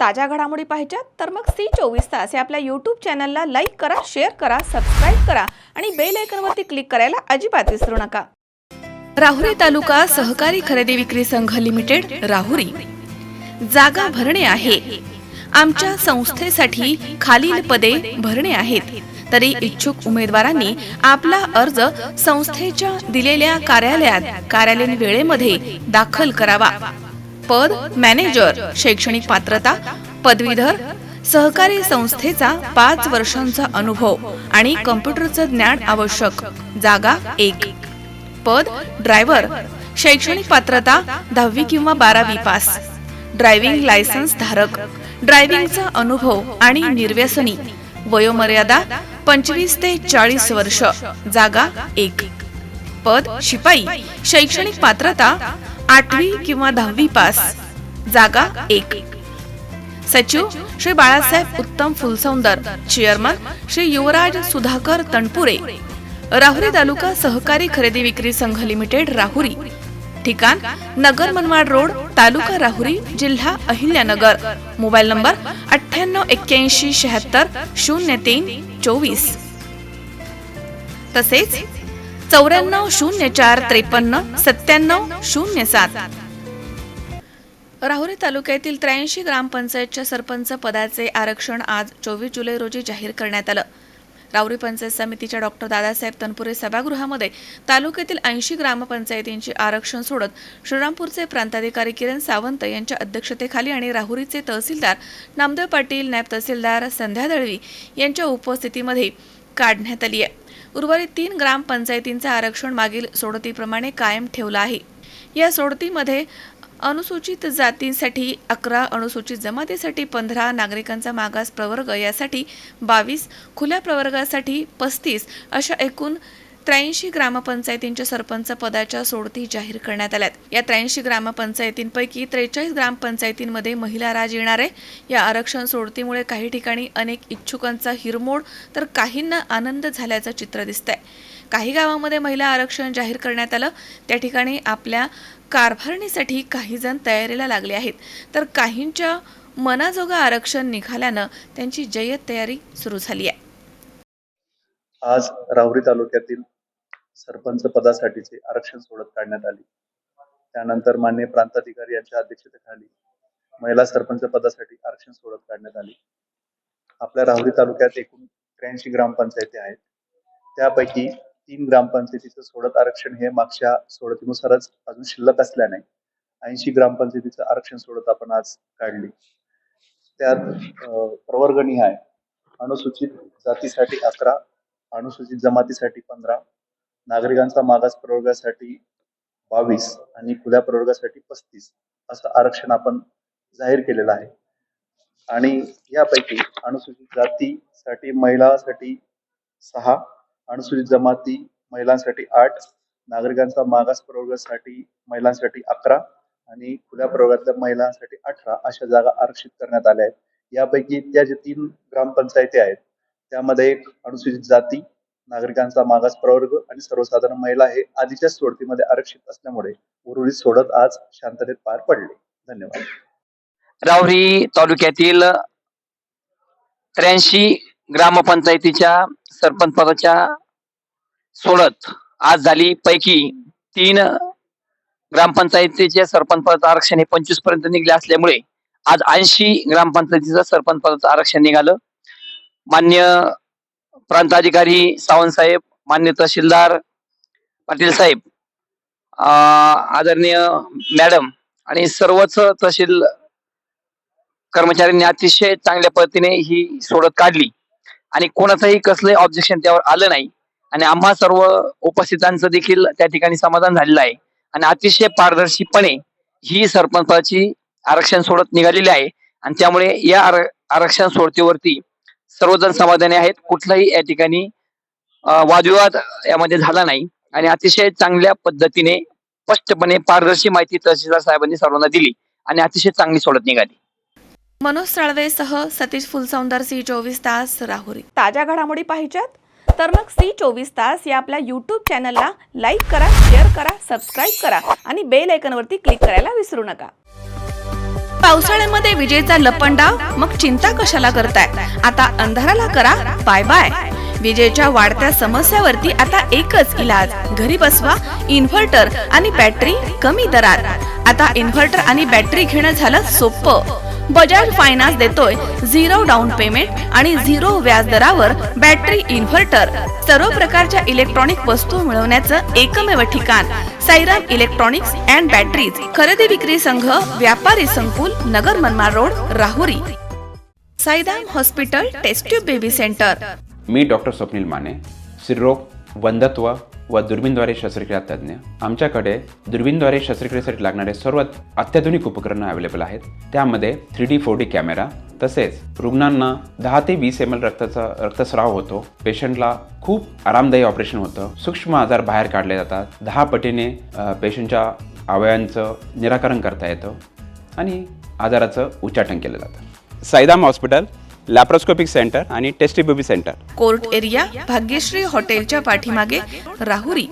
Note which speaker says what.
Speaker 1: ताज्या घडामोडी पाहिजेत तर मग C24 या आपल्या YouTube चॅनलला लाईक करा, शेअर करा, सबस्क्राइब करा आणि बेल आयकॉनवरती क्लिक करायला अजिबात विसरू नका। राहुरी तालुका सहकारी खरेदी विक्री संघ लिमिटेड राहुरी। जागा भरणे आहे। आमच्या संस्थेसाठी खालील पदे भरणे आहेत, तरी इच्छुक उमेदवारांनी आपला अर्ज संस्थेच्या दिलेल्या कार्यालयीन वेळेमध्ये दाखल करावा। पद मॅनेजर, शैक्षणिक पात्रता पदवीधर, सहकारी संस्थेचा 5 वर्षांचा अनुभव आणि कॉम्प्युटरचं ज्ञान आवश्यक। जागा 1। पद ड्रायव्हर, शैक्षणिक पात्रता 10वी किंवा 12वी पास, ड्रायव्हिंग लायसन्स धारक, ड्रायव्हिंगचा अनुभव आणि निर्व्यसनी, वयोमर्यादा 25 ते 40 वर्ष। जागा 1। पद शिपाई, शैक्षणिक पात्रता 8वी किंवा 10वी पास, जागा 1। सचिव श्री बाळासाहेब उत्तम फुलसौंदर, चेअरमन श्री युवराज सुधाकर तणपुरे। राहुरी तालुका सहकारी खरेदी विक्री संघ लिमिटेड राहुरी। ठिकाण नगर मनमाड रोड, तालुका राहुरी, जिल्हा अहिल्यानगर। मोबाईल नंबर 9881760324 तसेच 9404539707। राहुरी तालुक्यातील 83 ग्रामपंचायतच्या सरपंच पदाचे आरक्षण आज 24 जुलै रोजी जाहीर करण्यात आलं। राहुरी पंचायत समितीच्या डॉक्टर दादासाहेब तनपुरे सभागृहामध्ये तालुक्यातील 80 ग्रामपंचायतींचे आरक्षण सोडत श्रीरामपूरचे प्रांताधिकारी किरण सावंत यांच्या अध्यक्षतेखाली आणि राहुरीचे तहसीलदार नामदेव पाटील, नायब तहसीलदार संध्या दळवी यांच्या उपस्थितीमध्ये काढण्यात आली आहे। उर्वरित 3 ग्रामपंचायतींचे आरक्षण मागील सोडतीप्रमाणे कायम ठेवलं आहे। या सोडतीमध्ये अनुसूचित जातींसाठी 11, अनुसूचित जमातीसाठी 15, नागरिकांचा मागास प्रवर्ग यासाठी 22, खुल्या प्रवर्गासाठी 35 अशा एकूण 83 ग्रामपंचायतींच्या सरपंच पदाच्या सोडती जाहीर करण्यात आल्यात। या 83 ग्रामपंचायतींपैकी 43 ग्रामपंचायतींमध्ये महिला राज येणार आहे। या आरक्षण सोडतीमुळे काही ठिकाणी अनेक इच्छुकांचा हिरमोड तर काहींना आनंद झाल्याचं चित्र दिसतंय। काही गावांमध्ये महिला आरक्षण जाहीर करण्यात आलं, त्या ठिकाणी आपल्या कारभारणीसाठी काही जण तयारीला लागले आहेत, तर काहींच्या मनाजोगा आरक्षण निघाल्यानं त्यांची जय्यत तयारी सुरू झाली आहे।
Speaker 2: आज राहुरी तालुक्यातील सरपंच पदासाठीचे आरक्षण सोडत काढण्यात आले। त्यानंतर माननीय प्रांताधिकारी यांच्या अध्यक्षतेखाली महिला सरपंच पदासाठी आरक्षण सोडत काढण्यात आले। आपल्या राहुरी तालुक्यात एकूण 83 ग्रामपंचायती आहेत, त्यापैकी 3 ग्रामपंचायतीचं सोडत आरक्षण हे मागच्या सोडतीनुसारच अजून शिल्लक असल्याने 80 ग्रामपंचायतीचं आरक्षण सोडत आपण आज काढली। त्यात प्रवर्गनिहाय अनुसूचित जातीसाठी 11, अनुसूचित जमातीसाठी 15, नागरिकांचा मागास प्रवर्गासाठी 22 आणि खुल्या प्रवर्गासाठी 35 असं आरक्षण आपण जाहीर केलेलं आहे। आणि यापैकी अनुसूचित जातीसाठी महिलांसाठी 6, अनुसूचित जमाती महिलांसाठी 8, नागरिकांचा मागास प्रवर्गासाठी महिलांसाठी 11 आणि खुल्या प्रवर्गातल्या महिलांसाठी 18 अशा जागा आरक्षित करण्यात आल्या आहेत। यापैकी त्या जे 3 ग्रामपंचायती आहेत त्यामध्ये एक अनुसूचित जाती, नागरिकांचा मागास प्रवर्ग आणि सर्वसाधारण महिला हे आधीच्या सोडतीमध्ये आरक्षित असल्यामुळे उर्वरित सोडत आज शांततेत पार पडले। धन्यवाद।
Speaker 3: राहुरी तालुक्यातील 83 ग्रामपंचायतीच्या सरपंच पदाच्या सोडत आज झाली। पैकी 3 ग्रामपंचायतीचे सरपंच पदाचं आरक्षण हे 25 पर्यंत निघले असल्यामुळे आज 80 ग्रामपंचायतीचं सरपंच पदाचं आरक्षण निघालं। मान्य प्रांताधिकारी सावंत साहेब, मान्य तहसीलदार पाटील साहेब, आदरणीय मॅडम आणि सर्वच तहसील कर्मचाऱ्यांनी अतिशय चांगल्या पद्धतीने ही सोडत काढली आणि कोणाचंही कसलंही ऑब्जेक्शन त्यावर आलं नाही आणि आम्हा सर्व उपस्थितांचं देखील त्या ठिकाणी समाधान झालेलं आहे आणि अतिशय पारदर्शीपणे ही सरपंच पदाची आरक्षण सोडत निघालेली आहे आणि त्यामुळे या आरक्षण सोडतीवरती सर्वजण समाधानी आहेत। कुठलाही या ठिकाणी वादविवाद यामध्ये झाला नाही आणि अतिशय चांगल्या पद्धतीने स्पष्टपणे पारदर्शी माहिती तहसीलदार साहेबांनी सर्वांना दिली आणि अतिशय चांगली सोडत निघाली।
Speaker 1: मनोज साळवेसह सतीश फुलसौंदर, C24 राहुरी। ताज्या घडामोडी पाहिजेत तर मग C24 या आपल्या YouTube चॅनलला लाईक करा, शेअर करा, सबस्क्राइब करा आणि बेल आयकॉनवरती क्लिक करायला विसरू नका। पावसाळ्यामध्ये विजेचा लपंडाव, मग चिंता कशाला करताय? आता अंधाराला करा बाय बाय. विजेच्या वाढत्या समस्यावरती आता एकच इलाज, घरी बसवा इन्व्हर्टर आणि बॅटरी कमी दरात. आता इन्व्हर्टर आणि बॅटरी घेणं झालं सोपं. बजाज फायनान्स देतोय 0 डाऊन पेमेंट आणि 0 व्याज दरावर बॅटरी इन्व्हर्टर. सर्व प्रकारच्या इलेक्ट्रॉनिक वस्तू मिळवण्याचं एकमेव ठिकाण साईराम इलेक्ट्रॉनिक्स अँड बॅटरीज. खरेदी विक्री संघ, व्यापारी संकुल, Nagar Manmad road, Rahuri. Sairam hospital test tube baby centre.
Speaker 4: मी डॉक्टर स्वप्नील माने, स्त्रीरोग, वंध्यत्व व दुर्बीणद्वारे शस्त्रक्रिया तज्ज्ञ. आमच्याकडे दुर्बीणद्वारे शस्त्रक्रियेसाठी लागणारे सर्व अत्याधुनिक उपकरणं अवेलेबल आहेत. त्यामध्ये 3D 4D कॅमेरा, तसेच रुग्णांना 10 ते 20 ml रक्तस्राव होतो. पेशंटला खूप आरामदायी ऑपरेशन होतं. सूक्ष्म आजार बाहेर काढले जातात. 10 पटीने पेशंटच्या अवयवांचं निराकरण करता येतं आणि आजाराचं उच्चाटन केलं जातं.
Speaker 5: साईराम हॉस्पिटल, लॅप्रोस्कोपिक सेंटर आणि tasty baby centre.
Speaker 1: Court area, Bhagyashree हॉटेलच्या पाठीमागे, राहुरी.